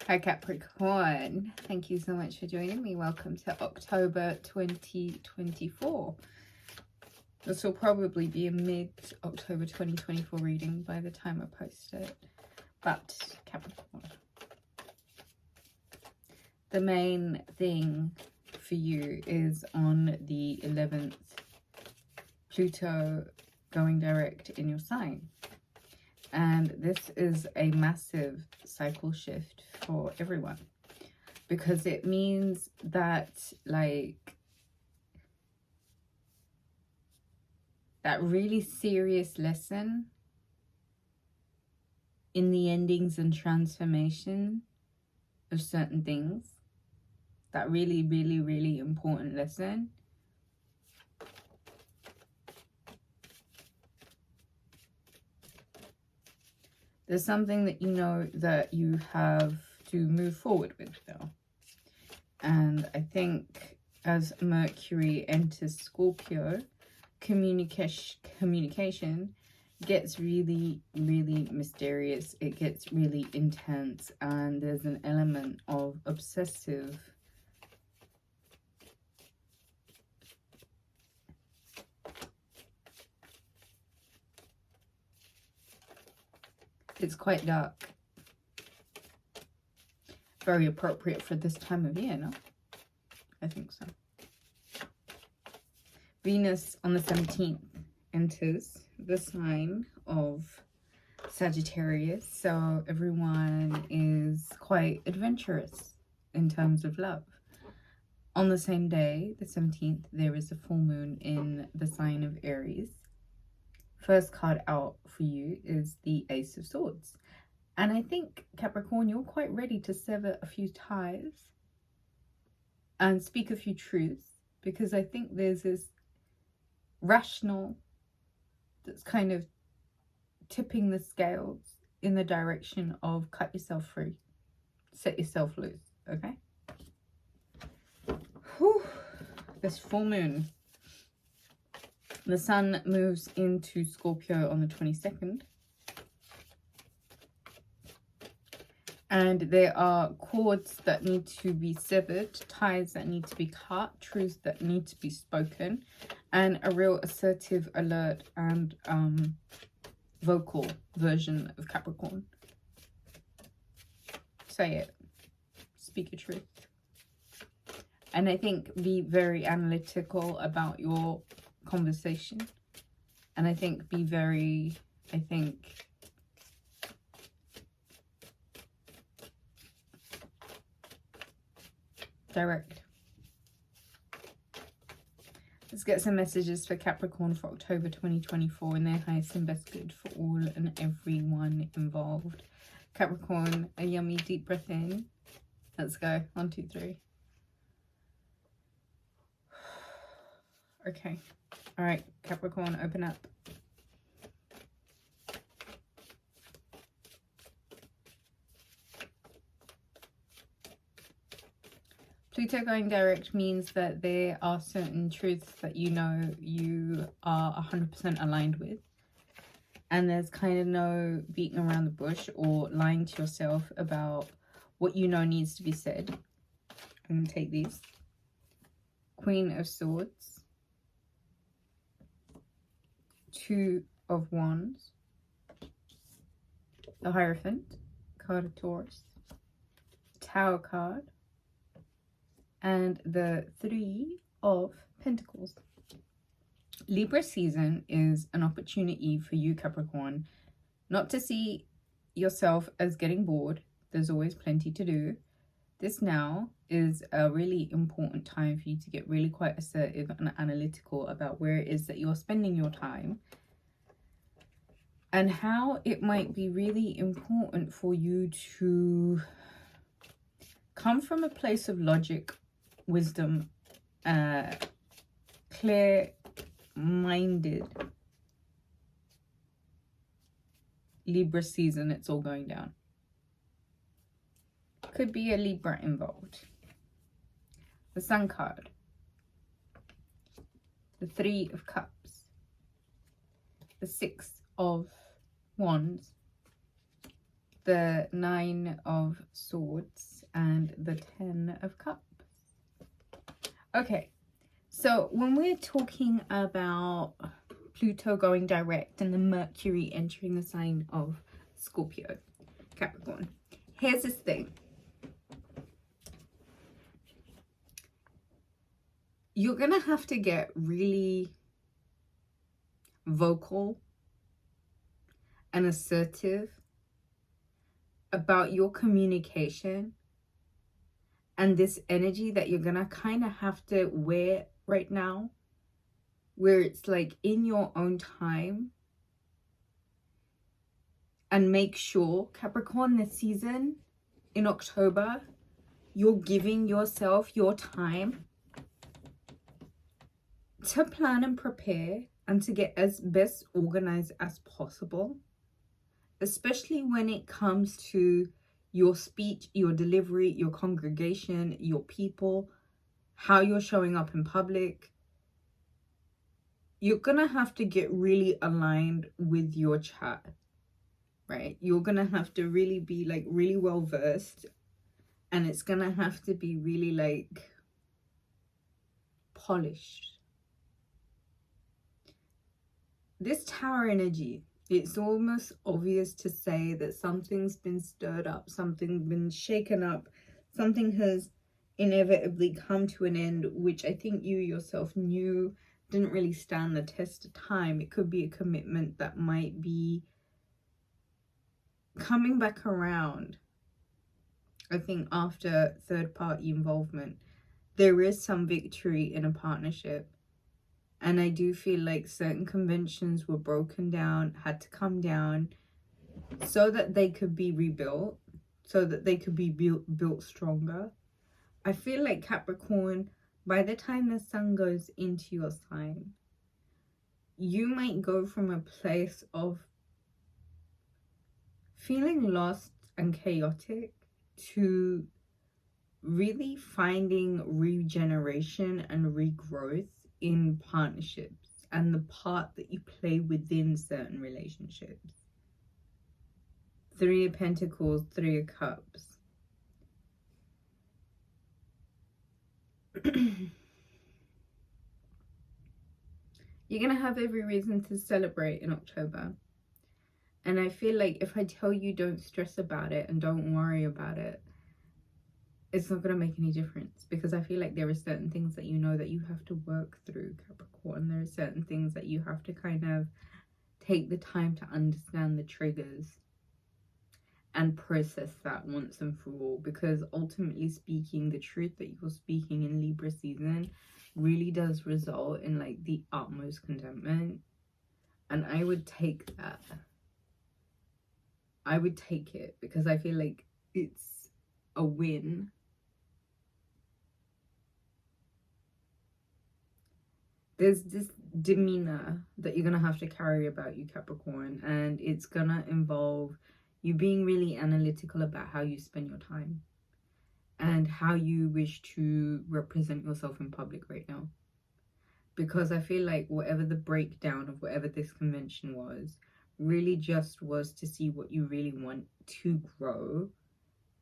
Hi Capricorn, thank you so much for joining me. Welcome to October 2024. This will probably be a mid-October 2024 reading by the time I post it. But Capricorn, the main thing for you is on the 11th, Pluto going direct in your sign. And this is a massive cycle shift for everyone, because it means that, like, that really serious lesson in the endings and transformation of certain things, that really, really, really important lesson, there's something that you know that you have to move forward with now. And I think as Mercury enters Scorpio, communication gets really, really mysterious. It gets really intense, and there's an element of obsessive it's quite dark. Very appropriate for this time of year, no? I think so. Venus on the 17th enters the sign of Sagittarius, so everyone is quite adventurous in terms of love. On the same day, the 17th, there is a full moon in the sign of Aries. First card out for you is the Ace of Swords. And I think, Capricorn, you're quite ready to sever a few ties and speak a few truths, because I think there's this rational that's kind of tipping the scales in the direction of cut yourself free, set yourself loose, okay? Whew. This full moon. The sun moves into Scorpio on the 22nd. And there are cords that need to be severed, ties that need to be cut, truths that need to be spoken, and a real assertive, alert, and vocal version of Capricorn. Say it. Speak your truth. And I think be very analytical about your conversation. And I think be very, direct. Let's get some messages for Capricorn for October 2024 in their highest and best good for all and everyone involved. Capricorn, a yummy deep breath in. Let's go. 1, 2, 3. Okay. All right, Capricorn, open up. Pluto going direct means that there are certain truths that you know you are 100% aligned with. And there's kind of no beating around the bush or lying to yourself about what you know needs to be said. I'm going to take these. Queen of Swords. 2 of Wands. The Hierophant. Card of Taurus. Tower card. And the 3 of Pentacles. Libra season is an opportunity for you, Capricorn, not to see yourself as getting bored. There's always plenty to do. This now is a really important time for you to get really quite assertive and analytical about where it is that you're spending your time, and how it might be really important for you to come from a place of logic, wisdom, clear-minded. Libra season, it's all going down. Could be a Libra involved. The Sun card. The 3 of Cups. The 6 of Wands. the 9 of Swords and the 10 of Cups. Okay, so when we're talking about Pluto going direct and the Mercury entering the sign of Scorpio, Capricorn, here's this thing. You're going to have to get really vocal and assertive about your communication and this energy that you're going to kind of have to wear right now, where it's like in your own time. And make sure, Capricorn, this season in October, you're giving yourself your time to plan and prepare and to get as best organized as possible, especially when it comes to your speech, your delivery, your congregation, your people, how you're showing up in public. You're gonna have to get really aligned with your chat, right? You're gonna have to really be like really well versed, and it's gonna have to be really like polished. This Tower energy, it's almost obvious to say that something's been stirred up, something's been shaken up, something has inevitably come to an end, which I think you yourself knew didn't really stand the test of time. It could be a commitment that might be coming back around. I think after third party involvement, there is some victory in a partnership. And I do feel like certain conventions were broken down, had to come down so that they could be rebuilt, so that they could be built stronger. I feel like Capricorn, by the time the sun goes into your sign, you might go from a place of feeling lost and chaotic to really finding regeneration and regrowth in partnerships and the part that you play within certain relationships. 3 of Pentacles, 3 of Cups. You're going to have every reason to celebrate in October. And I feel like if I tell you don't stress about it and don't worry about it, it's not going to make any difference, because I feel like there are certain things that you know that you have to work through, Capricorn. There are certain things that you have to kind of take the time to understand the triggers and process that once and for all, because ultimately speaking, the truth that you're speaking in Libra season really does result in like the utmost contentment. And I would take that. I would take it, because I feel like it's a win. There's this demeanor that you're going to have to carry about you, Capricorn, and it's going to involve you being really analytical about how you spend your time and how you wish to represent yourself in public right now. Because I feel like whatever the breakdown of whatever this convention was, really just was to see what you really want to grow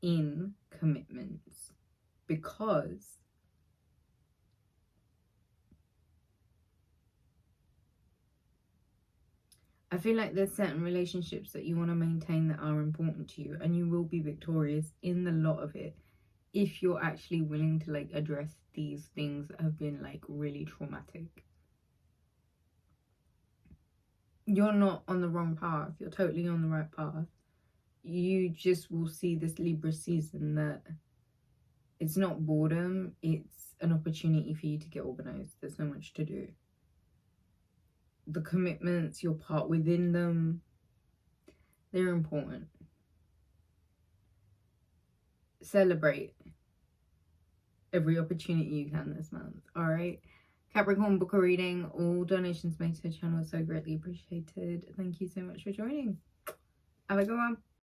in commitments. Because I feel like there's certain relationships that you want to maintain that are important to you, and you will be victorious in the lot of it if you're actually willing to like address these things that have been like really traumatic. You're not on the wrong path. You're totally on the right path. You just will see this Libra season that it's not boredom, it's an opportunity for you to get organized. There's so much to do. The commitments, your part within them, they're important. Celebrate every opportunity you can this month, all right? Capricorn, book a reading. All donations made to the channel are so greatly appreciated. Thank you so much for joining. Have a good one.